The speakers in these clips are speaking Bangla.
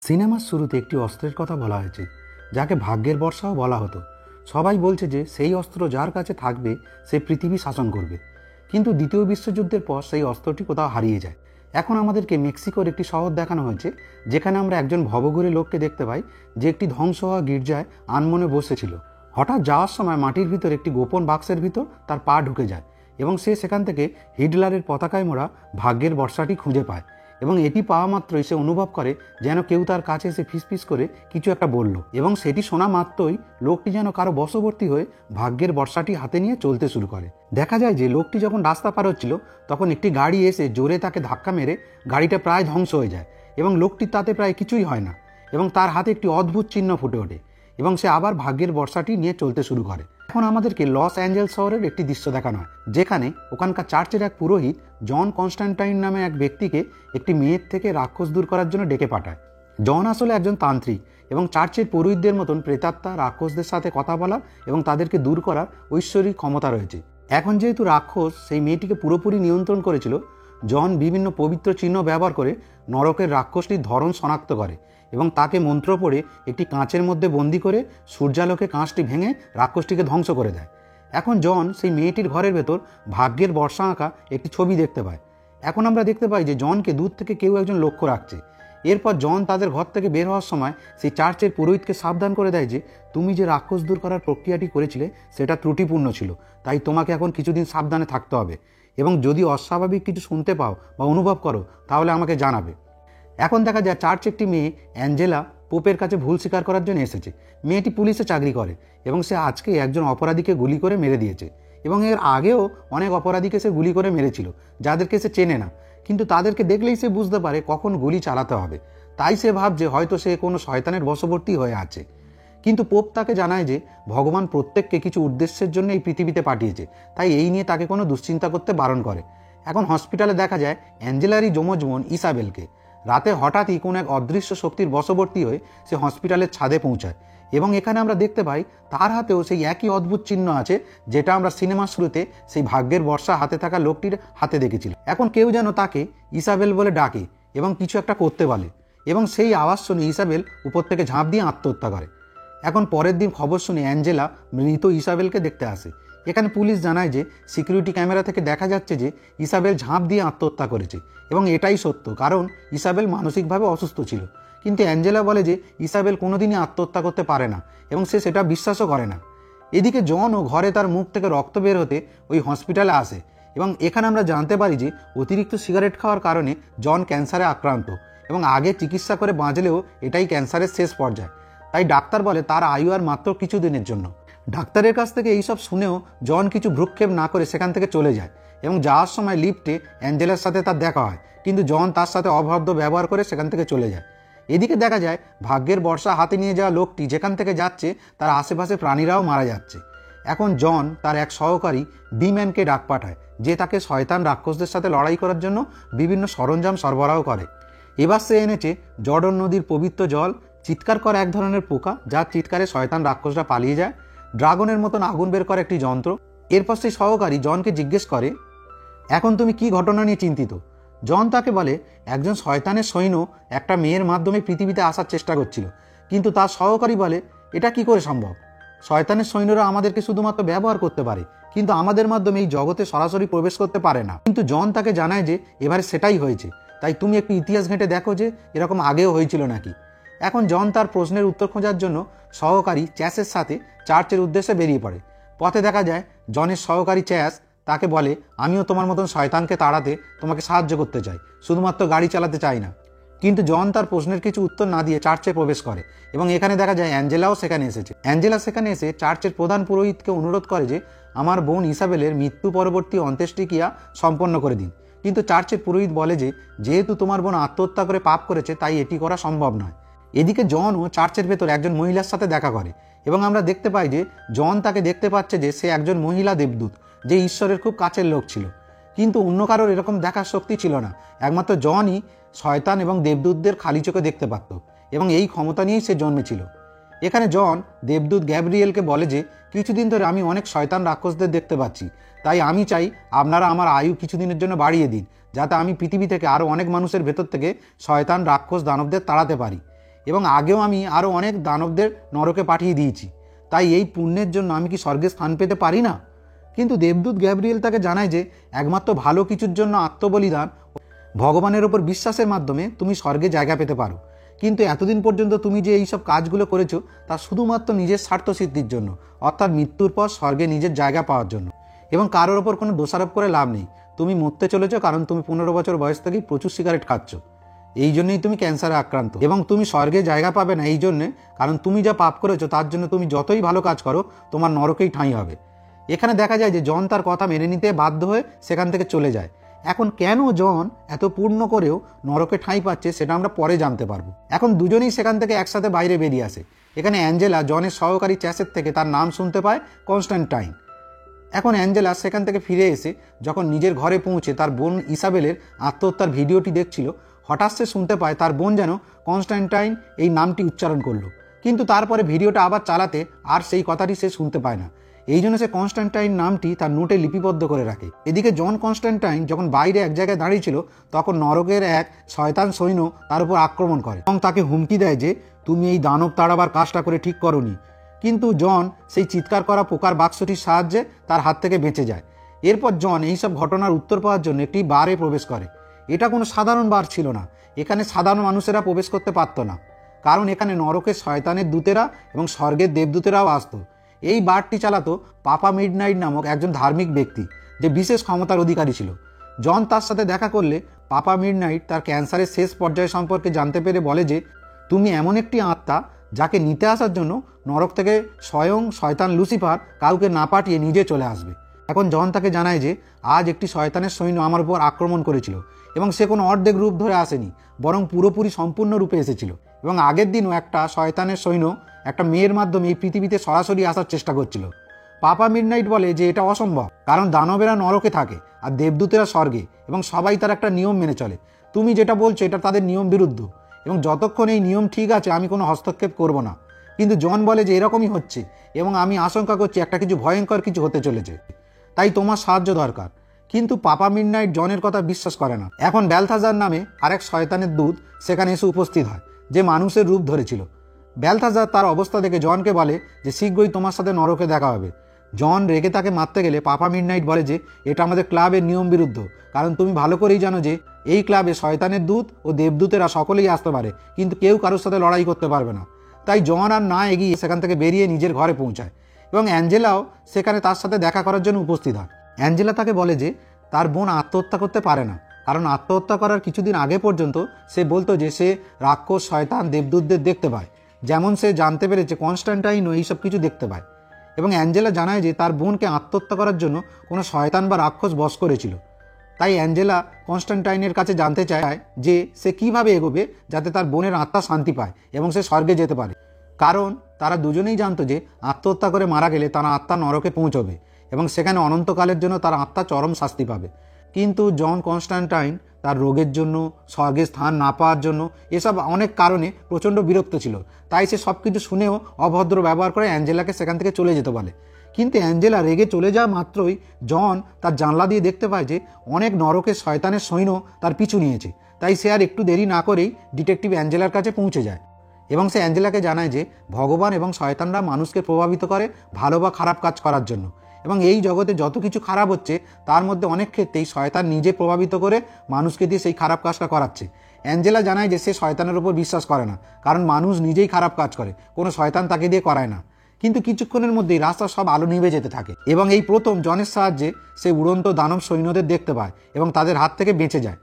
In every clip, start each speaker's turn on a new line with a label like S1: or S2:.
S1: সিনেমার শুরুতে একটি অস্ত্রের কথা বলা হয়েছে, যাকে ভাগ্যের বর্ষাও বলা হতো। সবাই বলছে যে সেই অস্ত্র যার কাছে থাকবে সে পৃথিবী শাসন করবে। কিন্তু দ্বিতীয় বিশ্বযুদ্ধের পর সেই অস্ত্রটি কোথাও হারিয়ে যায়। এখন আমাদেরকে মেক্সিকোর একটি শহর দেখানো হয়েছে, যেখানে আমরা একজন ভবঘুরে লোককে দেখতে পাই, যে একটি ধ্বংস হওয়া গির্জায় আনমনে বসেছিল। হঠাৎ যাওয়ার সময় মাটির ভিতর একটি গোপন বাক্সের ভিতর তার পা ঢুকে যায় এবং সে সেখান থেকে হিটলারের পতাকায় মোড়া ভাগ্যের বর্ষাটি খুঁজে পায়। এবং এটি পাওয়া মাত্রই সে অনুভব করে যেন কেউ তার কাছে এসে ফিসফিস করে কিছু একটা বলল, এবং সেটি শোনা মাত্রই লোকটি যেন কারো বশবর্তী হয়ে ভাগ্যের বর্ষাটি হাতে নিয়ে চলতে শুরু করে। দেখা যায় যে লোকটি যখন রাস্তা পার হচ্ছিল, তখন একটি গাড়ি এসে জোরে তাকে ধাক্কা মেরে গাড়িটা প্রায় ধ্বংস হয়ে যায় এবং লোকটির তাতে প্রায় কিছুই হয় না, এবং তার হাতে একটি অদ্ভুত চিহ্ন ফুটে ওঠে এবং সে আবার ভাগ্যের বর্ষাটি নিয়ে চলতে শুরু করে। এখন আমাদেরকে লস অ্যাঞ্জেলস শহরের একটি দৃশ্য দেখানো হয়, যেখানে ওখানকার চার্চের এক পুরোহিত জন কনস্ট্যান্টাইন নামে এক ব্যক্তিকে একটি মেয়ের থেকে রাক্ষস দূর করার জন্য ডেকে পাঠায়। জন আসলে একজন তান্ত্রিক এবং চার্চের পুরোহিতদের মতন প্রেতাত্মা রাক্ষসদের সাথে কথা বলার এবং তাদেরকে দূর করার ঐশ্বরিক ক্ষমতা রয়েছে। এখন যেহেতু রাক্ষস সেই মেয়েটিকে পুরোপুরি নিয়ন্ত্রণ করেছিল, জন বিভিন্ন পবিত্র চিহ্ন ব্যবহার করে নরকের রাক্ষসটির ধরন শনাক্ত করে এবং তাকে মন্ত্র পড়ে একটি কাঁচের মধ্যে বন্দি করে সূর্যালোকে কাঁচটি ভেঙে রাক্ষসটিকে ধ্বংস করে দেয়। এখন জন সেই মেয়েটির ঘরের ভেতর ভাগ্যের বর্ষা আঁকা একটি ছবি দেখতে পায়। এখন আমরা দেখতে পাই যে জনকে দূর থেকে কেউ একজন লক্ষ্য রাখছে। এরপর জন তাদের ঘর থেকে বের হওয়ার সময় সেই চার্চের পুরোহিতকে সাবধান করে দেয় যে তুমি যে রাক্ষস দূর করার প্রক্রিয়াটি করেছিলে সেটা ত্রুটিপূর্ণ ছিল, তাই তোমাকে এখন কিছুদিন সাবধানে থাকতে হবে, এবং যদি অস্বাভাবিক কিছু শুনতে পাও বা অনুভব করো তাহলে আমাকে জানাবে। এখন দেখা যায় চার্চ একটি মেয়ে অ্যাঞ্জেলা পোপের কাছে ভুল স্বীকার করার জন্য এসেছে। মেয়েটি পুলিশে চাকরি করে এবং সে আজকে একজন অপরাধীকে গুলি করে মেরে দিয়েছে, এবং এর আগেও অনেক অপরাধীকে সে গুলি করে মেরেছিল যাদেরকে সে চেনে না, কিন্তু তাদেরকে দেখলেই সে বুঝতে পারে কখন গুলি চালাতে হবে। তাই সে ভাবছে হয়তো সে কোনো শয়তানের বশবর্তী হয়ে আছে। কিন্তু পোপ তাকে জানায় যে ভগবান প্রত্যেককে কিছু উদ্দেশ্যের জন্য এই পৃথিবীতে পাঠিয়েছে, তাই এই নিয়ে তাকে কোনো দুশ্চিন্তা করতে বারণ করে। এখন হসপিটালে দেখা যায় অ্যাঞ্জেলারই যমজ বোন ইসাবেলকে। রাতে হঠাৎই কোনো এক অদৃশ্য শক্তির বশবর্তী হয়ে সে হসপিটালের ছাদে পৌঁছায়, এবং এখানে আমরা দেখতে পাই তার হাতেও সেই একই অদ্ভুত চিহ্ন আছে যেটা আমরা সিনেমার শুরুতে সেই ভাগ্যের বর্ষা হাতে থাকা লোকটির হাতে দেখেছিল। এখন কেউ যেন তাকে ইসাবেল বলে ডাকে এবং কিছু একটা করতে বলে, এবং সেই আওয়াজ শুনে ইসাবেল উপর থেকে ঝাঁপ দিয়ে আত্মহত্যা করে। এখন পরের দিন খবর শুনে অ্যাঞ্জেলা মৃত ইসাবেলকে দেখতে আসে। এখানে পুলিশ জানায় যে সিকিউরিটি ক্যামেরা থেকে দেখা যাচ্ছে যে ইসাবেল ঝাঁপ দিয়ে আত্মহত্যা করেছে, এবং এটাই সত্য, কারণ ইসাবেল মানসিকভাবে অসুস্থ ছিল। কিন্তু অ্যাঞ্জেলা বলে যে ইসাবেল কোনোদিনই আত্মহত্যা করতে পারে না, এবং সে সেটা বিশ্বাসও করে না। এদিকে জনও ঘরে তার মুখ থেকে রক্ত বের হতে ওই হসপিটালে আসে, এবং এখানে আমরা জানতে পারি যে অতিরিক্ত সিগারেট খাওয়ার কারণে জন ক্যান্সারে আক্রান্ত, এবং আগে চিকিৎসা করে বাঁচলেও এটাই ক্যান্সারের শেষ পর্যায়ে। তাই ডাক্তার বলে তার আয়ু আর মাত্র কিছু দিনের জন্য। ডাক্তারের কাছ থেকে এইসব শুনেও জন কিছু ভ্রুক্ষেপ না করে সেখান থেকে চলে যায়, এবং যাওয়ার সময় লিফটে অ্যাঞ্জেলার সাথে তার দেখা হয়, কিন্তু জন তার সাথে অভদ্র ব্যবহার করে সেখান থেকে চলে যায়। এদিকে দেখা যায় ভাগ্যের বর্ষা হাতে নিয়ে যাওয়া লোকটি যেখান থেকে যাচ্ছে তার আশেপাশে প্রাণীরাও মারা যাচ্ছে। এখন জন তার এক সহকারী বিম্যানকে ডাক পাঠায়, যে তাকে শয়তান রাক্ষসদের সাথে লড়াই করার জন্য বিভিন্ন সরঞ্জাম সরবরাহ করে। এবার সে এনেছে জর্ডন নদীর পবিত্র জল, চিৎকার করা এক ধরনের পোকা যার চিৎকারে শয়তান রাক্ষসরা পালিয়ে যায়, ড্রাগনের মতন আগুন বের করা একটি যন্ত্র। এরপর সেই সহকারী জনকে জিজ্ঞেস করে, এখন তুমি কি ঘটনা নিয়ে চিন্তিত? জন তাকে বলে একজন শয়তানের সৈন্য একটা মেয়ের মাধ্যমে পৃথিবীতে আসার চেষ্টা করছিল, কিন্তু তার সহকারী বলে এটা কি করে সম্ভব? শয়তানের সৈন্যরা আমাদেরকে শুধুমাত্র ব্যবহার করতে পারে, কিন্তু আমাদের মাধ্যমে এই জগতে সরাসরি প্রবেশ করতে পারে না। কিন্তু জন তাকে জানায় যে এবারে সেটাই হয়েছে, তাই তুমি একটু ইতিহাস ঘেঁটে দেখো যে এরকম আগেও হয়েছিল নাকি। এখন জন তার প্রশ্নের উত্তর খোঁজার জন্য সহকারী চ্যাসের সাথে চার্চের উদ্দেশ্যে বেরিয়ে পড়ে। পথে দেখা যায় জনের সহকারী চ্যাস তাকে বলে, আমিও তোমার মতন শয়তানকে তাড়াতে তোমাকে সাহায্য করতে চাই, শুধুমাত্র গাড়ি চালাতে চাই না। কিন্তু জন তার প্রশ্নের কিছু উত্তর না দিয়ে চার্চে প্রবেশ করে, এবং এখানে দেখা যায় অ্যাঞ্জেলাও সেখানে এসেছে। অ্যাঞ্জেলা সেখানে এসে চার্চের প্রধান পুরোহিতকে অনুরোধ করে যে আমার বোন ইসাবেলের মৃত্যু পরবর্তী অন্ত্যেষ্টিক্রিয়া সম্পন্ন করে দিন। কিন্তু চার্চের পুরোহিত বলে যে যেহেতু তোমার বোন আত্মহত্যা করে পাপ করেছে, তাই এটি করা সম্ভব নয়। এদিকে জনও চার্চের ভেতর একজন মহিলার সাথে দেখা করে, এবং আমরা দেখতে পাই যে জন তাকে দেখতে পাচ্ছে যে সে একজন মহিলা দেবদূত, যে ঈশ্বরের খুব কাছের লোক ছিল। কিন্তু অন্য কারোর এরকম দেখার শক্তি ছিল না, একমাত্র জনই শয়তান এবং দেবদূতদের খালি চোখে দেখতে পারত, এবং এই ক্ষমতা নিয়েই সে জন্মেছিল। এখানে জন দেবদূত গ্যাব্রিয়েলকে বলে যে কিছুদিন ধরে আমি অনেক শয়তান রাক্ষসদের দেখতে পাচ্ছি, তাই আমি চাই আপনারা আমার আয়ু কিছুদিনের জন্য বাড়িয়ে দিন, যাতে আমি পৃথিবী থেকে আরও অনেক মানুষের ভেতর থেকে শয়তান রাক্ষস দানবদের তাড়াতে পারি। এবং আগেও আমি আরও অনেক দানবদের নরকে পাঠিয়ে দিয়েছি, তাই এই পুণ্যের জন্য আমি কি স্বর্গে স্থান পেতে পারি না? কিন্তু দেবদূত গ্যাব্রিয়েল তাকে জানায় যে একমাত্র ভালো কিছুর জন্য আত্মবলিদান, ভগবানের ওপর বিশ্বাসের মাধ্যমে তুমি স্বর্গে জায়গা পেতে পারো। কিন্তু এতদিন পর্যন্ত তুমি যে এইসব কাজগুলো করেছো তা শুধুমাত্র নিজের স্বার্থ সিদ্ধির জন্য, অর্থাৎ মৃত্যুর পর স্বর্গে নিজের জায়গা পাওয়ার জন্য, এবং কারোর ওপর কোনো দোষারোপ করে লাভ নেই। তুমি মরতে চলেছো কারণ তুমি 15 বছর বয়স থেকেই প্রচুর সিগারেট খাচ্ছ, এই জন্যই তুমি ক্যান্সারে আক্রান্ত। এবং তুমি স্বর্গে জায়গা পাবে না এই জন্যে কারণ তুমি যা পাপ করেছো তার জন্য তুমি যতই ভালো কাজ করো তোমার নরকেই ঠাঁই হবে। এখানে দেখা যায় যে জন তার কথা মেনে নিতে বাধ্য হয়ে সেখান থেকে চলে যায়। এখন কেন জন এত পূর্ণ করেও নরকে ঠাঁই পাচ্ছে সেটা আমরা পরে জানতে পারবো। এখন দুজনেই সেখান থেকে একসাথে বাইরে বেরিয়ে আসে। এখানে অ্যাঞ্জেলা জনের সহকারী চ্যাসের থেকে তার নাম শুনতে পায় কনস্ট্যান্টাইন। এখন অ্যাঞ্জেলা সেখান থেকে ফিরে এসে যখন নিজের ঘরে পৌঁছে তার বোন ইসাবেলের আত্মহত্যার ভিডিওটি দেখছিল, হঠাৎ সে শুনতে পায় তার বোন যেন কনস্ট্যান্টাইন এই নামটি উচ্চারণ করলো, কিন্তু তারপরে ভিডিওটা আবার চালাতে আর সেই কথাটি সে শুনতে পায় না। এই জন্য সে কনস্ট্যান্টাইন নামটি তার নোটে লিপিবদ্ধ করে রাখে। এদিকে জন কনস্ট্যান্টাইন যখন বাইরে এক জায়গায় দাঁড়িয়েছিল তখন নরকের এক শয়তান সৈন্য তার উপর আক্রমণ করে এবং তাকে হুমকি দেয় যে তুমি এই দানব তাড়াবার কাজটা করে ঠিক করনি। কিন্তু জন সেই চিৎকার করা পোকার বাক্সটির সাহায্যে তার হাত থেকে বেঁচে যায়। এরপর জন এইসব ঘটনার উত্তর পাওয়ার জন্য একটি বারে প্রবেশ করে। এটা কোনো সাধারণ বার ছিল না, এখানে সাধারণ মানুষেরা প্রবেশ করতে পারত না, কারণ এখানে নরকের শয়তানের দূতেরা এবং স্বর্গের দেবদূতেরাও আসত। এই বারটি চালাতো পাপা মিডনাইট নামক একজন ধার্মিক ব্যক্তি, যে বিশেষ ক্ষমতার অধিকারী ছিল। জন তার সাথে দেখা করলে পাপা মিডনাইট তার ক্যান্সারের শেষ পর্যায় সম্পর্কে জানতে পেরে বলে যে তুমি এমন একটি আত্মা যাকে নিতে আসার জন্য নরক থেকে স্বয়ং শয়তান লুসিফার কাউকে না পাঠিয়ে নিজে চলে আসবে। এখন জন তাকে জানায় যে আজ একটি শয়তানের সৈন্য আমার উপর আক্রমণ করেছিল এবং সে কোনো অর্ধেক রূপ ধরে আসেনি, বরং পুরোপুরি সম্পূর্ণ রূপে এসেছিল। এবং আগের দিনও একটা শয়তানের সৈন্য একটা মেয়ের মাধ্যমে এই পৃথিবীতে সরাসরি আসার চেষ্টা করছিল। পাপা মিডনাইট বলে যে এটা অসম্ভব, কারণ দানবেরা নরকে থাকে আর দেবদূতেরা স্বর্গে, এবং সবাই তার একটা নিয়ম মেনে চলে। তুমি যেটা বলছো এটা তাদের নিয়ম বিরুদ্ধ, এবং যতক্ষণ এই নিয়ম ঠিক আছে আমি কোনো হস্তক্ষেপ করব না। কিন্তু জন বলে যে এরকমই হচ্ছে এবং আমি আশঙ্কা করছি একটা কিছু ভয়ঙ্কর কিছু হতে চলেছে, তাই তোমার সাহায্য দরকার। কিন্তু পাপা মিডনাইট জনের কথা বিশ্বাস করে না। এখন ব্যালথাজার নামে আরেক শয়তানের দূত সেখানে এসে উপস্থিত হয়, যে মানুষের রূপ ধরেছিল। ব্যালথাজার তার অবস্থা দেখে জনকে বলে যে শীঘ্রই তোমার সাথে নরকে দেখা হবে। জন রেগে তাকে মারতে গেলে পাপা মিডনাইট বলে যে এটা আমাদের ক্লাবের নিয়ম বিরুদ্ধ, কারণ তুমি ভালো করেই জানো যে এই ক্লাবে শয়তানের দূত ও দেবদূতেরা সকলেই আসতে পারে, কিন্তু কেউ কারোর সাথে লড়াই করতে পারবে না। তাই জন আর না এগিয়ে সেখান থেকে বেরিয়ে নিজের ঘরে পৌঁছায় এবং অ্যাঞ্জেলাও সেখানে তার সাথে দেখা করার জন্য উপস্থিত হয়। অ্যাঞ্জেলা তাকে বলে যে তার বোন আত্মহত্যা করতে পারে না, কারণ আত্মহত্যা করার কিছুদিন আগে পর্যন্ত সে বলতো যে সে রাক্ষস, শয়তান, দেবদূতদের দেখতে পায়, যেমন সে জানতে পেরেছে কনস্ট্যান্টাইনও এইসব কিছু দেখতে পায়। এবং অ্যাঞ্জেলা জানায় যে তার বোনকে আত্মহত্যা করার জন্য কোনো শয়তান বা রাক্ষস বশ করেছিল। তাই অ্যাঞ্জেলা কনস্ট্যান্টাইনের কাছে জানতে চায় যে সে কিভাবে এগোবে যাতে তার বোনের আত্মা শান্তি পায় এবং সে স্বর্গে যেতে পারে, কারণ তারা দুজনেই জানতো যে আত্মহত্যা করে মারা গেলে তার আত্মা নরকে পৌঁছবে এবং সেখানে অনন্তকালের জন্য তার আত্মা চরম শাস্তি পাবে। কিন্তু জন কনস্ট্যান্টাইন তার রোগের জন্য, স্বর্গে স্থান না পাওয়ার জন্য, এসব অনেক কারণে প্রচণ্ড বিরক্ত ছিল। তাই সে সব কিছু শুনেও অভদ্র ব্যবহার করে অ্যাঞ্জেলাকে সেখান থেকে চলে যেতে বলে। কিন্তু অ্যাঞ্জেলা রেগে চলে যাওয়া মাত্রই জন তার জানলা দিয়ে দেখতে পায় যে অনেক নরকের শয়তানের সৈন্য তার পিছু নিয়েছে। তাই সে আর একটু দেরি না করেই ডিটেকটিভ অ্যাঞ্জেলার কাছে পৌঁছে যায় এবং সে অ্যাঞ্জেলাকে জানায় যে ভগবান এবং শয়তানরা মানুষকে প্রভাবিত করে ভালো বা খারাপ কাজ করার জন্য, এবং এই জগতে যত কিছু খারাপ হচ্ছে তার মধ্যে অনেক ক্ষেত্রেই শয়তান নিজে প্রভাবিত করে মানুষকে দিয়ে সেই খারাপ কাজটা করাচ্ছে। অ্যাঞ্জেলা জানায় যে সে শয়তানের উপর বিশ্বাস করে না, কারণ মানুষ নিজেই খারাপ কাজ করে, কোনো শয়তান তাকে দিয়ে করায় না। কিন্তু কিছুক্ষণের মধ্যেই রাস্তার সব আলো নিভে যেতে থাকে এবং এই প্রথম জনের সাহায্যে সে উড়ন্ত দানব সৈন্যদের দেখতে পায় এবং তাদের হাত থেকে বেঁচে যায়।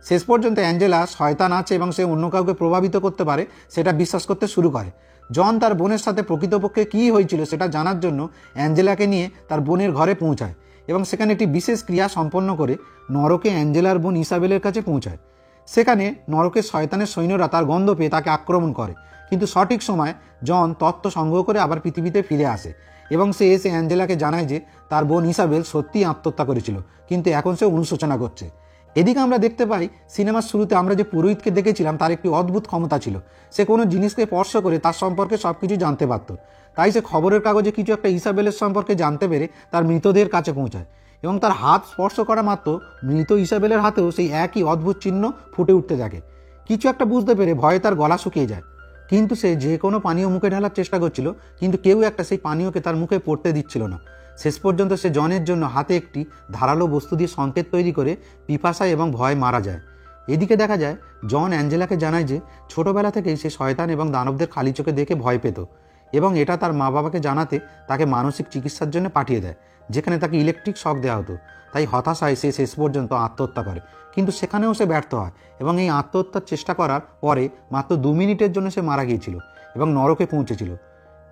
S1: শেষ পর্যন্ত অ্যাঞ্জেলা শয়তান আছে এবং সে অন্য কাউকে প্রভাবিত করতে পারে সেটা বিশ্বাস করতে শুরু করে। জন তার বোনের সাথে প্রকৃতপক্ষে কী হয়েছিল সেটা জানার জন্য অ্যাঞ্জেলাকে নিয়ে তার বোনের ঘরে পৌঁছায় এবং সেখানে একটি বিশেষ ক্রিয়া সম্পন্ন করে নরকে অ্যাঞ্জেলার বোন ইসাবেলের কাছে পৌঁছায়। সেখানে নরকের শয়তানের সৈন্যরা তার গন্ধ পেয়ে তাকে আক্রমণ করে, কিন্তু সঠিক সময় জন তত্ত্ব সংগ্রহ করে আবার পৃথিবীতে ফিরে আসে এবং সে এসে অ্যাঞ্জেলাকে জানায় যে তার বোন ইসাবেল সত্যিই আত্মহত্যা করেছিল, কিন্তু এখন সে অনুশোচনা করছে। এদিকে আমরা দেখতে পাই সিনেমার শুরুতে আমরা যে পুরোহিতকে দেখেছিলাম তার একটি অদ্ভুত ক্ষমতা ছিল, সে কোনো জিনিসকে স্পর্শ করে তার সম্পর্কে সব কিছু জানতে পারত। তাই সে খবরের কাগজে কিছু একটা ইসাবেলের সম্পর্কে জানতে পেরে তার মৃতদেহের কাছে পৌঁছায় এবং তার হাত স্পর্শ করা মাত্র মৃত ইসাবেলের হাতেও সেই একই অদ্ভুত চিহ্ন ফুটে উঠতে থাকে। কিছু একটা বুঝতে পেরে ভয়ে তার গলা শুকিয়ে যায়। কিন্তু সে যে কোনো পানীয় মুখে ঢালার চেষ্টা করছিল, কিন্তু কেউ একটা সেই পানীয়কে তার মুখে পড়তে দিচ্ছিল না। শেষ পর্যন্ত সে জনের জন্য হাতে একটি ধারালো বস্তু দিয়ে সংকেত তৈরি করে পিপাসায় এবং ভয় মারা যায়। এদিকে দেখা যায় জন অ্যাঞ্জেলাকে জানায় যে ছোটবেলা থেকেই সে শয়তান এবং দানবদের খালি চোখে দেখে ভয় পেত, এবং এটা তার মা বাবাকে জানাতে তাকে মানসিক চিকিৎসার জন্য পাঠিয়ে দেয়, যেখানে তাকে ইলেকট্রিক শক দেওয়া হতো। তাই হতাশায় সে শেষ পর্যন্ত আত্মহত্যা করে, কিন্তু সেখানেও সে ব্যর্থ হয় এবং এই আত্মহত্যার চেষ্টা করার পরে মাত্র 2 মিনিটের জন্য সে মারা গিয়েছিল এবং নরকে পৌঁছেছিল।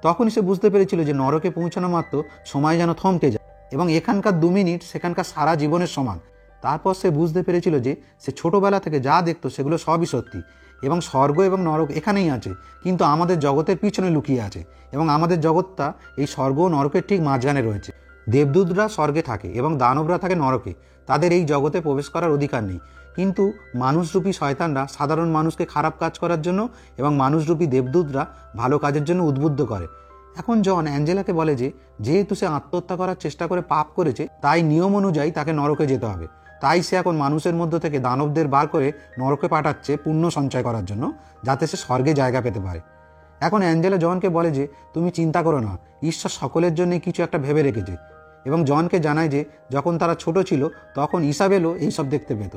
S1: তখনই সে বুঝতে পেরেছিল যে নরকে পৌঁছানো মাত্র সময় যেন থমকে যায় এবং এখানকার 2 মিনিট সেখানকার সারা জীবনের সমান। তারপর সে বুঝতে পেরেছিল যে সে ছোটবেলা থেকে যা দেখতো সেগুলো সবই সত্যি, এবং স্বর্গ এবং নরক এখানেই আছে, কিন্তু আমাদের জগতের পিছনে লুকিয়ে আছে, এবং আমাদের জগৎটা এই স্বর্গ ও নরকের ঠিক মাঝখানে রয়েছে। দেবদূতরা স্বর্গে থাকে এবং দানবরা থাকে নরকে, তাদের এই জগতে প্রবেশ করার অধিকার নেই। কিন্তু মানুষরূপী শয়তানরা সাধারণ মানুষকে খারাপ কাজ করার জন্য এবং মানুষরূপী দেবদূতরা ভালো কাজের জন্য উদ্বুদ্ধ করে। এখন জন অ্যাঞ্জেলাকে বলে যে যেহেতু সে আত্মহত্যা করার চেষ্টা করে পাপ করেছে, তাই নিয়ম অনুযায়ী তাকে নরকে যেতে হবে। তাই সে এখন মানুষের মধ্য থেকে দানবদের বার করে নরকে পাঠাচ্ছে পুণ্য সঞ্চয় করার জন্য, যাতে সে স্বর্গে জায়গা পেতে পারে। এখন অ্যাঞ্জেলা জনকে বলে যে তুমি চিন্তা করো না, ঈশ্বর সকলের জন্যই কিছু একটা ভেবে রেখেছে, এবং জনকে জানায় যে যখন তারা ছোট ছিল তখন ইসাবেলও এইসব দেখতে পেত।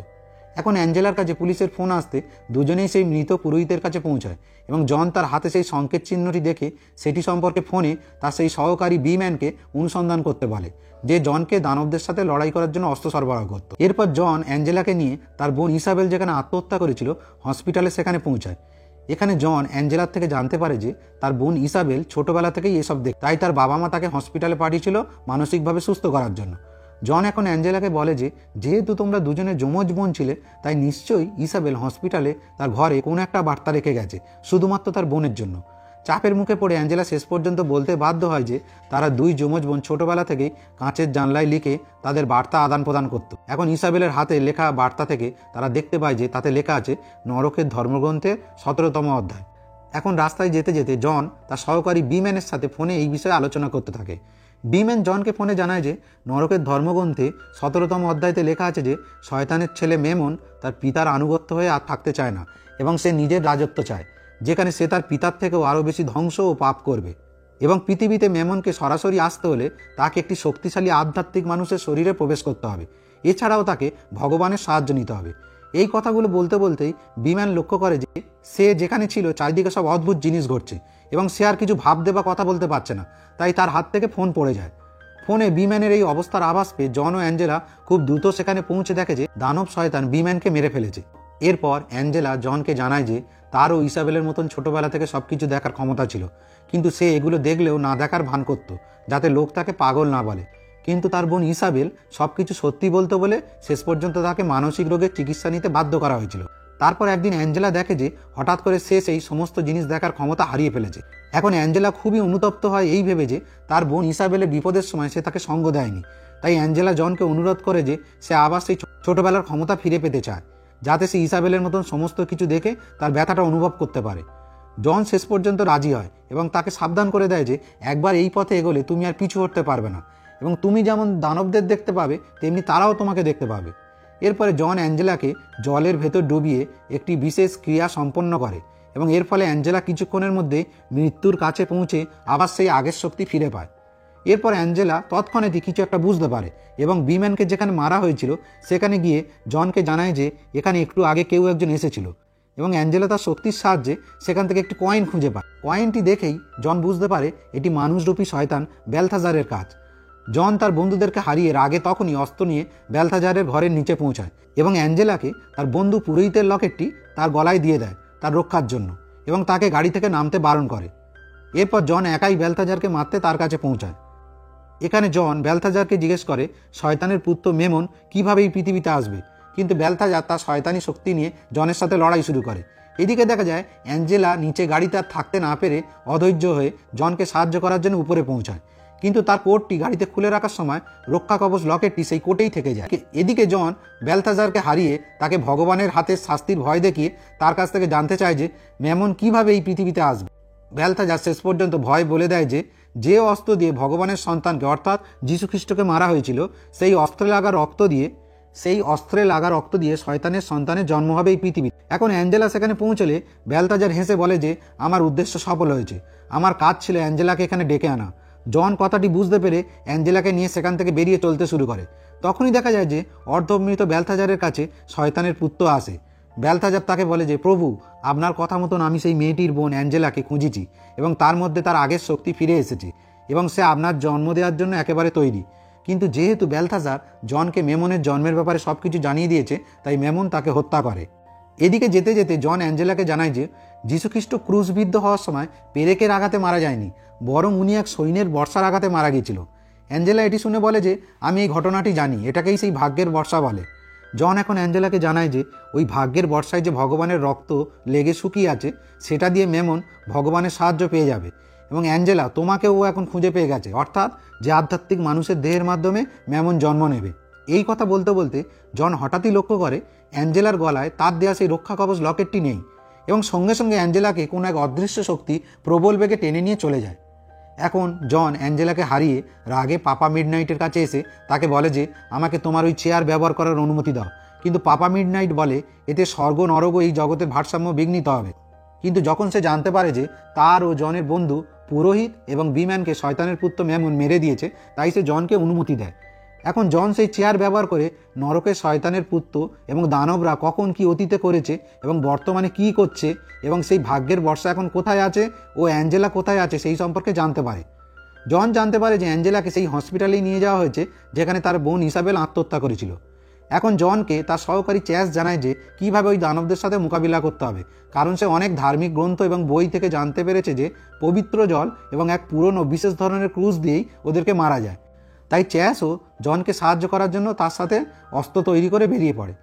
S1: এখন অ্যাঞ্জেলার কাছে পুলিশের ফোন আসতে দুজনেই সেই মৃত পুরোহিতের কাছে পৌঁছায়, এবং জন তার হাতে সেই সংকেত চিহ্নটি দেখে সেটি সম্পর্কে ফোনে তার সেই সহকারী বিম্যানকে অনুসন্ধান করতে বলে, যে জনকে দানবদের সাথে লড়াই করার জন্য অস্ত্র সরবরাহ করত। এরপর জন অ্যাঞ্জেলাকে নিয়ে তার বোন ইসাবেল যেখানে আত্মহত্যা করেছিল হসপিটালে সেখানে পৌঁছায়। এখানে জন অ্যাঞ্জেলার থেকে জানতে পারে যে তার বোন ইসাবেল ছোটবেলা থেকেই এসব দেখ, তাই তার বাবা মা তাকে হসপিটালে পাঠিয়েছিল মানসিকভাবে সুস্থ করার জন্য। জন এখন অ্যাঞ্জেলাকে বলে যে যেহেতু তোমরা দুজনে যমজ বোন ছিলে, তাই নিশ্চয়ই ইসাবেল হসপিটালে তার ঘরে কোনো একটা বার্তা রেখে গেছে শুধুমাত্র তার বোনের জন্য। চাপের মুখে পড়ে অ্যাঞ্জেলা শেষ পর্যন্ত বলতে বাধ্য হয় যে তারা 2 যমজ বোন ছোটবেলা থেকেই কাঁচের জানলায় লিখে তাদের বার্তা আদান প্রদান করত। এখন ইসাবেলের হাতে লেখা বার্তা থেকে তারা দেখতে পায় যে তাতে লেখা আছে নরকের ধর্মগ্রন্থের 17তম অধ্যায়। এখন রাস্তায় যেতে যেতে জন তার সহকারী বিম্যানের সাথে ফোনে এই বিষয়ে আলোচনা করতে থাকে। বিম্যান জনকে ফোনে জানায় যে নরকের ধর্মগ্রন্থে 17তম অধ্যায়তে লেখা আছে যে শয়তানের ছেলে মেমন তার পিতার আনুগত্য হয়ে আর থাকতে চায় না, এবং সে নিজের রাজত্ব চায়, যেখানে সে তার পিতার থেকেও আরও বেশি ধ্বংস ও পাপ করবে। এবং পৃথিবীতে মেমনকে সরাসরি আসতে হলে তাকে একটি শক্তিশালী আধ্যাত্মিক মানুষের শরীরে প্রবেশ করতে হবে, এছাড়াও তাকে ভগবানের সাহায্য নিতে হবে। এই কথাগুলো বলতে বলতেই বিম্যান লক্ষ্য করে যে সে যেখানে ছিল চারিদিকে সব অদ্ভুত জিনিস ঘটছে, এবং সে আর কিছু ভাবতে বা কথা বলতে পারছে না, তাই তার হাত থেকে ফোন পড়ে যায়। ফোনে বিম্যানের এই অবস্থার আভাস পেয়ে জন ও অ্যাঞ্জেলা খুব দ্রুত সেখানে পৌঁছে দেখে যে দানব শয়তান বিম্যানকে মেরে ফেলেছে। এরপর অ্যাঞ্জেলা জনকে জানায় যে তারও ইসাবেলের মতন ছোটবেলা থেকে সবকিছু দেখার ক্ষমতা ছিল, কিন্তু সে এগুলো দেখলেও না দেখার ভান করত, যাতে লোক তাকে পাগল না বলে। কিন্তু তার বোন ইসাবেল সবকিছু সত্যি বলতো বলে শেষ পর্যন্ত তাকে মানসিক রোগের চিকিৎসা নিতে বাধ্য করা হয়েছিল। তারপর একদিন অ্যাঞ্জেলা দেখে যে হঠাৎ করে সে সেই সমস্ত জিনিস দেখার ক্ষমতা হারিয়ে ফেলেছে। এখন অ্যাঞ্জেলা খুবই অনুতপ্ত হয় এই ভেবে যে তার বোন ইসাবেলের বিপদের সময় সে তাকে সঙ্গ দেয়নি। তাই অ্যাঞ্জেলা জনকে অনুরোধ করে যে সে আবার সেই ছোটবেলার ক্ষমতা ফিরে পেতে চায়, যাতে সে ইসাবেলের মতন সমস্ত কিছু দেখে তার ব্যথাটা অনুভব করতে পারে। জন শেষ পর্যন্ত রাজি হয় এবং তাকে সাবধান করে দেয় যে একবার এই পথে এগোলে তুমি আর পিছু হটতে পারবে না, এবং তুমি যেমন দানবদের দেখতে পাবে তেমনি তারাও তোমাকে দেখতে পাবে। এরপরে জন অ্যাঞ্জেলাকে জলের ভেতর ডুবিয়ে একটি বিশেষ ক্রিয়া সম্পন্ন করে, এবং এর ফলে অ্যাঞ্জেলা কিছুক্ষণের মধ্যে মৃত্যুর কাছে পৌঁছে আবার সেই আগের শক্তি ফিরে পায়। এরপর অ্যাঞ্জেলা তৎক্ষণাৎই কিছু একটা বুঝতে পারে এবং বিম্যানকে যেখানে মারা হয়েছিল সেখানে গিয়ে জনকে জানায় যে এখানে একটু আগে কেউ একজন এসেছিল, এবং অ্যাঞ্জেলা তার শক্তির সাহায্যে সেখান থেকে একটি কয়েন খুঁজে পায়। কয়েনটি দেখেই জন বুঝতে পারে এটি মানুষরূপী শয়তান বেলথাজারের কাজ। জন তার বন্ধুদেরকে হারিয়ে রাগে তখনই অস্ত্র নিয়ে বেলথাজারের ঘরের নিচে পৌঁছায় এবং অ্যাঞ্জেলাকে তার বন্ধু পুরোহিতের লকেটটি তার গলায় দিয়ে দেয় তার রক্ষার জন্য, এবং তাকে গাড়ি থেকে নামতে বারণ করে। এরপর জন একাই বেলথাজারকে মারতে তার কাছে পৌঁছায়। এখানে জন বেলথাজারকে জিজ্ঞেস করে শয়তানের পুত্র মেমন কিভাবে এই পৃথিবীতে আসবে, কিন্তু বেলথাজার তার শয়তানি শক্তি নিয়ে জনের সাথে লড়াই শুরু করে। এদিকে দেখা যায় অ্যাঞ্জেলা নিচে গাড়িতে আর থাকতে না পেরে অধৈর্য হয়ে জনকে সাহায্য করার জন্য উপরে পৌঁছায়, কিন্তু তার কোটটি গাড়িতে খুলে রাখার সময় রক্ষা কবচ লকেটটি সেই কোটেই থেকে যায়। এদিকে জন বেলথাজারকে হারিয়ে তাকে ভগবানের হাতের শাস্তির ভয় দেখিয়ে তার কাছ থেকে জানতে চায় যে মেমন কিভাবে এই পৃথিবীতে আসবে। বেলথাজার শেষ পর্যন্ত ভয় বলে দেয় যে যে অস্ত্র দিয়ে ভগবানের সন্তানকে অর্থাৎ যীশু খ্রিস্টকে মারা হয়েছিল সেই অস্ত্রে লাগা রক্ত দিয়ে সেই অস্ত্রে লাগা রক্ত দিয়ে শয়তানের সন্তানের জন্ম হবে এই পৃথিবী। এখন অ্যাঞ্জেলা সেখানে পৌঁছলে ব্যালতাজার হেসে বলে যে আমার উদ্দেশ্য সফল হয়েছে, আমার কাজ ছিল অ্যাঞ্জেলাকে এখানে ডেকে আনা। জন কথাটি বুঝতে পেরে অ্যাঞ্জেলাকে নিয়ে সেখান থেকে বেরিয়ে চলতে শুরু করে। তখনই দেখা যায় যে অর্ধমৃত ব্যালতাজারের কাছে শয়তানের পুত্র আসে। ব্যালতাজার তাকে বলে যে প্রভু, আপনার কথা মতন আমি সেই মেয়েটির বোন অ্যাঞ্জেলাকে খুঁজেছি এবং তার মধ্যে তার আগের শক্তি ফিরে এসেছে এবং সে আপনার জন্ম দেওয়ার জন্য একেবারে তৈরি। কিন্তু যেহেতু ব্যালতাজার জনকে মেমনের জন্মের ব্যাপারে সব কিছু জানিয়ে দিয়েছে, তাই মেমন তাকে হত্যা করে। এদিকে যেতে যেতে জন অ্যাঞ্জেলাকে জানায় যে যীশুখ্রিস্ট ক্রুশবিদ্ধ হওয়ার সময় পেরেকের আঘাতে মারা যায়নি, বরং উনি এক সৈন্যের বর্ষার আঘাতে মারা গিয়েছিল। অ্যাঞ্জেলা এটি শুনে বলে যে আমি এই ঘটনাটি জানি, এটাকেই সেই ভাগ্যের বর্ষা বলে। জন এখন অ্যাঞ্জেলাকে জানায় যে ওই ভাগ্যের বর্ষায় যে ভগবানের রক্ত লেগে শুকিয়ে আছে, সেটা দিয়ে মেমন ভগবানের সাহায্য পেয়ে যাবে এবং অ্যাঞ্জেলা তোমাকেও এখন খুঁজে পেয়ে গেছে, অর্থাৎ যে আধ্যাত্মিক মানুষের দেহের মাধ্যমে মেমন জন্ম নেবে। এই কথা বলতে বলতে জন হঠাৎই লক্ষ্য করে অ্যাঞ্জেলার গলায় তার দেওয়া সেই রক্ষা কবচ লকেটটি নেই এবং সঙ্গে সঙ্গে অ্যাঞ্জেলাকে কোনো এক অদৃশ্য শক্তি প্রবল বেগে টেনে নিয়ে চলে যায়। এখন জন অ্যাঞ্জেলাকে হারিয়ে রাগে পাপা মিডনাইটের কাছে এসে তাকে বলে যে আমাকে তোমার ওই চেয়ার ব্যবহার করার অনুমতি দাও। কিন্তু পাপা মিডনাইট বলে এতে স্বর্গ নরক ও এই জগতের ভারসাম্য বিঘ্নিত হবে। কিন্তু যখন সে জানতে পারে যে তার ও জনের বন্ধু পুরোহিত এবং বিম্যানকে শয়তানের পুত্র মেমন মেরে দিয়েছে, তাই সে জনকে অনুমতি দেয়। এখন জন সেই চেয়ার ব্যবহার করে নরকের শয়তানের পুত্র এবং দানবরা কখন কি অতীতে করেছে এবং বর্তমানে কি করছে এবং সেই ভাগ্যের বর্ষা এখন কোথায় আছে ও অ্যাঞ্জেলা কোথায় আছে সেই সম্পর্কে জানতে পারে। জন জানতে পারে যে অ্যাঞ্জেলাকে সেই হসপিটালেই নিয়ে যাওয়া হয়েছে যেখানে তার বোন ইসাবেল আত্মহত্যা করেছিল। এখন জনকে তার সহকারী চ্যাস জানায় যে কীভাবে ওই দানবদের সাথে মোকাবিলা করতে হবে, কারণ সে অনেক ধার্মিক গ্রন্থ এবং বই থেকে জানতে পেরেছে যে পবিত্র জল এবং এক পুরনো বিশেষ ধরনের ক্রুশ দিয়েই ওদেরকে মারা যায়। তাই চ্যাসও জনকে সাহায্য করার জন্য তার সাথে অস্ত্র তৈরি করে বেরিয়ে পড়ে।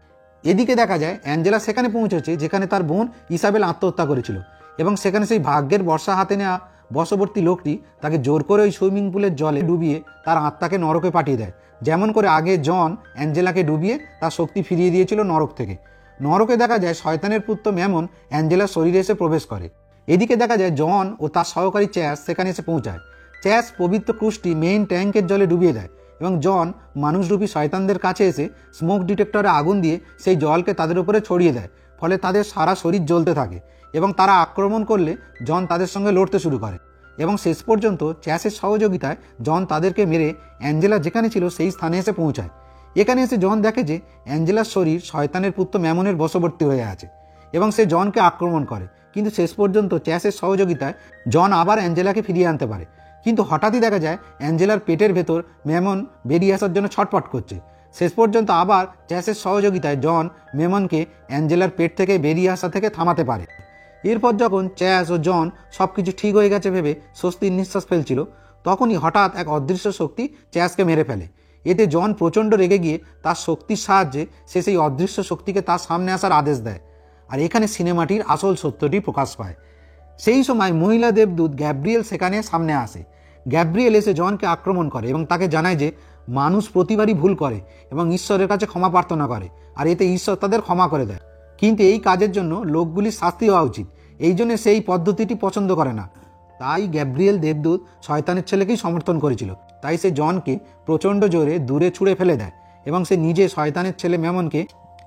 S1: এদিকে দেখা যায় অ্যাঞ্জেলা সেখানে পৌঁছেছে যেখানে তার বোন ইসাবেল আত্মহত্যা করেছিল এবং সেখানে সেই ভাগ্যের বর্ষা হাতে নেওয়া বশবর্তী লোকটি তাকে জোর করে ওই সুইমিং পুলের জলে ডুবিয়ে তার আত্মাকে নরকে পাঠিয়ে দেয়, যেমন করে আগে জন অ্যাঞ্জেলাকে ডুবিয়ে তার শক্তি ফিরিয়ে দিয়েছিল নরক থেকে। নরকে দেখা যায় শয়তানের পুত্র মেমন অ্যাঞ্জেলার শরীরে এসে প্রবেশ করে। এদিকে দেখা যায় জন ও তার সহকারী চ্যাস সেখানে এসে পৌঁছায়। চ্যাস পবিত্র ক্রুশটি মেইন ট্যাঙ্কের জলে ডুবিয়ে দেয় এবং জন মানুষরূপী শয়তানদের কাছে এসে স্মোক ডিটেক্টরে আগুন দিয়ে সেই জলকে তাদের উপরে ছড়িয়ে দেয়, ফলে তাদের সারা শরীর জ্বলতে থাকে এবং তারা আক্রমণ করলে জন তাদের সঙ্গে লড়তে শুরু করে এবং শেষ পর্যন্ত চ্যাসের সহযোগিতায় জন তাদেরকে মেরে অ্যাঞ্জেলা যেখানে ছিল সেই স্থানে এসে পৌঁছায়। এখানে এসে জন দেখে যে অ্যাঞ্জেলার শরীর শয়তানের পুত্র মেমনের বশবর্তী হয়ে আছে এবং সে জনকে আক্রমণ করে, কিন্তু শেষ পর্যন্ত চ্যাসের সহযোগিতায় জন আবার অ্যাঞ্জেলাকে ফিরিয়ে আনতে পারে। কিন্তু হঠাৎই দেখা যায় অ্যাঞ্জেলার পেটের ভেতর মেমন বেরিয়ে আসার জন্য ছটফট করছে। শেষ পর্যন্ত আবার চ্যাসের সহযোগিতায় জন মেমনকে অ্যাঞ্জেলার পেট থেকে বেরিয়ে আসা থেকে থামাতে পারে। এরপর যখন চ্যাস ও জন সব কিছু ঠিক হয়ে গেছে ভেবে স্বস্তির নিঃশ্বাস ফেলছিল, তখনই হঠাৎ এক অদৃশ্য শক্তি চ্যাসকে মেরে ফেলে। এতে জন প্রচণ্ড রেগে গিয়ে তার শক্তির সাহায্যে সে সেই অদৃশ্য শক্তিকে তার সামনে আসার আদেশ দেয়। আর এখানে সিনেমাটির আসল সত্যটি প্রকাশ পায়। সেই সময় মহিলা দেবদূত গ্যাব্রিয়েল সেখানে সামনে আসে। গ্যাব্রিয়েল এসে জনকে আক্রমণ করে এবং তাকে জানায় যে মানুষ প্রতিবারই ভুল করে এবং ঈশ্বরের কাছে ক্ষমা প্রার্থনা করে, আর এতে ঈশ্বর তাদের ক্ষমা করে দেয়। কিন্তু এই কাজের জন্য লোকগুলির শাস্তি হওয়া উচিত, এই জন্য সেই পদ্ধতিটি পছন্দ করে না। তাই গ্যাব্রিয়েল দেবদূত শয়তানের ছেলেকেই সমর্থন করেছিল। তাই সে জনকে প্রচণ্ড জোরে দূরে ছুঁড়ে ফেলে দেয় এবং সে নিজে শয়তানের ছেলে মেমনকে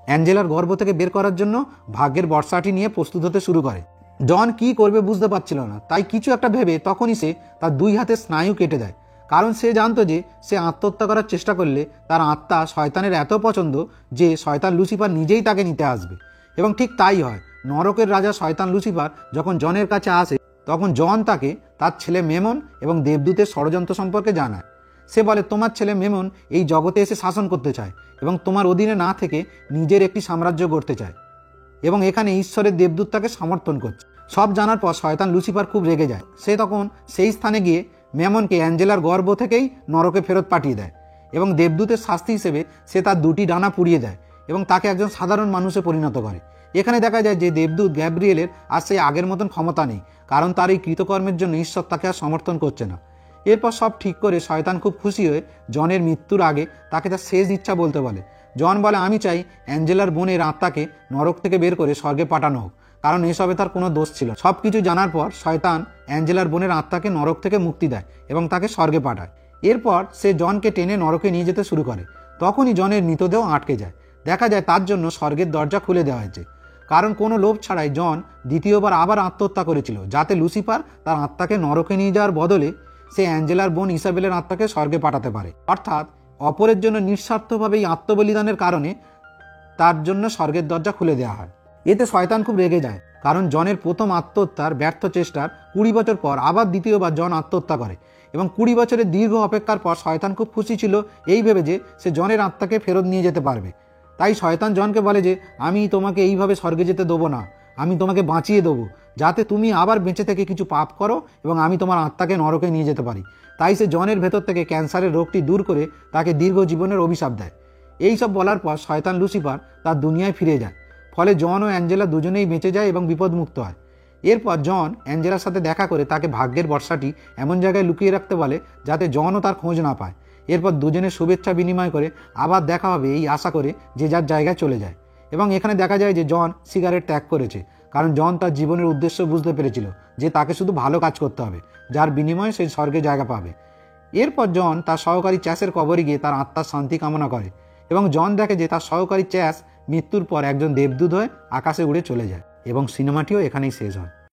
S1: অ্যাঞ্জেলার গর্ভ থেকে বের করার জন্য ভাগ্যের বর্ষাটি নিয়ে প্রস্তুত হতে শুরু করে। জন কি করবে বুঝতে পারছিল না, তাই কিছু একটা ভেবে তখনই সে তার দুই হাতের স্নায়ু কেটে দেয়, কারণ সে জানতো যে সে আত্মহত্যা করার চেষ্টা করলে তার আত্মা শয়তানের এত পছন্দ যে শয়তান লুসিফার নিজেই তাকে নিতে আসবে। এবং ঠিক তাই হয়। নরকের রাজা শয়তান লুসিফার যখন জনের কাছে আসে, তখন জন তাকে তার ছেলে মেমন এবং দেবদূতের ষড়যন্ত্র সম্পর্কে জানায়। সে বলে তোমার ছেলে মেমন এই জগতে এসে শাসন করতে চায় এবং তোমার অধীনে না থেকে নিজের একটি সাম্রাজ্য গড়তে চায় এবং এখানে ঈশ্বরের দেবদূত তাকে সমর্থন করছে। সব জানার পর শয়তান লুসিফার খুব রেগে যায়। সে তখন সেই স্থানে গিয়ে মেমনকে অ্যাঞ্জেলার গর্ভ থেকেই নরকে ফেরত পাঠিয়ে দেয় এবং দেবদূতের শাস্তি হিসেবে সে তার দুটি ডানা পুড়িয়ে দেয় এবং তাকে একজন সাধারণ মানুষে পরিণত করে। এখানে দেখা যায় যে দেবদূত গ্যাব্রিয়েলের আর সেই আগের মতন ক্ষমতা নেই, কারণ তার এই কৃতকর্মের জন্য ঈশ্বর তাকে আর সমর্থন করছে না। এরপর সব ঠিক করে শয়তান খুব খুশি হয়ে জনের মৃত্যুর আগে তাকে তার শেষ ইচ্ছা বলতে বলে। জন বলে আমি চাই অ্যাঞ্জেলার বোনের আত্মাকে নরক থেকে বের করে স্বর্গে পাঠানো হোক, কারণ এসবে তার কোনো দোষ ছিল। সব কিছু জানার পর শয়তান অ্যাঞ্জেলার বোনের আত্মাকে নরক থেকে মুক্তি দেয় এবং তাকে স্বর্গে পাঠায়। এরপর সে জনকে টেনে নরকে নিয়ে যেতে শুরু করে। তখনই জনের মৃতদেহ আটকে যায় দেখা যায় তার জন্য স্বর্গের দরজা খুলে দেওয়া হয়েছে, কারণ কোনো লোভ ছাড়াই জন দ্বিতীয়বার আবার আত্মহত্যা করেছিল, যাতে লুসিফার তার আত্মাকে নরকে নিয়ে যাওয়ার বদলে সে অ্যাঞ্জেলার বোন ইসাবেলের আত্মাকে স্বর্গে পাঠাতে পারে। অর্থাৎ অপরের জন্য নিঃস্বার্থভাবে এই আত্মবলিদানের কারণে তার জন্য স্বর্গের দরজা খুলে দেওয়া হয়। এতে শয়তান খুব রেগে যায়, কারণ জনের প্রথম আত্মহত্যার ব্যর্থ চেষ্টার 20 বছর পর আবার দ্বিতীয়বার জন আত্মহত্যা করে, এবং 20 বছরের দীর্ঘ অপেক্ষার পর শয়তান খুব খুশি ছিল এই ভেবে যে সে জনের আত্মাকে ফেরত নিয়ে যেতে পারবে। তাই শয়তান জনকে বলে যে আমি তোমাকে এইভাবে স্বর্গে যেতে দেবো না, আমি তোমাকে বাঁচিয়ে দেবো, যাতে তুমি আবার বেঁচে থেকে কিছু পাপ করো এবং আমি তোমার আত্মাকে নরকে নিয়ে যেতে পারি। তাই সে জনের ভেতর থেকে ক্যান্সারের রোগটি দূর করে তাকে দীর্ঘ জীবনের অভিশাপ দেয়। এইসব বলার পর শয়তান লুসিফার তার দুনিয়ায় ফিরে যায়, ফলে জন ও অ্যাঞ্জেলা দুজনেই বেঁচে যায় এবং বিপদমুক্ত হয়। এরপর জন অ্যাঞ্জেলার সাথে দেখা করে তাকে ভাগ্যের বর্ষাটি এমন জায়গায় লুকিয়ে রাখতে বলে যাতে জনও তার খোঁজ না পায়। এরপর দুজনে শুভেচ্ছা বিনিময় করে আবার দেখা হবে এই আশা করে যে যার জায়গায় চলে যায়। এবং এখানে দেখা যায় যে জন সিগারেট ত্যাগ করেছে, কারণ জন তার জীবনের উদ্দেশ্য বুঝতে পেরেছিল যে তাকে শুধু ভালো কাজ করতে হবে, যার বিনিময়ে সে স্বর্গে জায়গা পাবে। এরপর জন তার সহকারী চ্যাসের কবরে গিয়ে তার আত্মার শান্তি কামনা করে, এবং জন দেখে যে তার সহকারী চ্যাস মৃত্যুর পর একজন দেবদূত হয়ে আকাশে উড়ে চলে যায়, এবং সিনেমাটিও এখানেই শেষ হয়।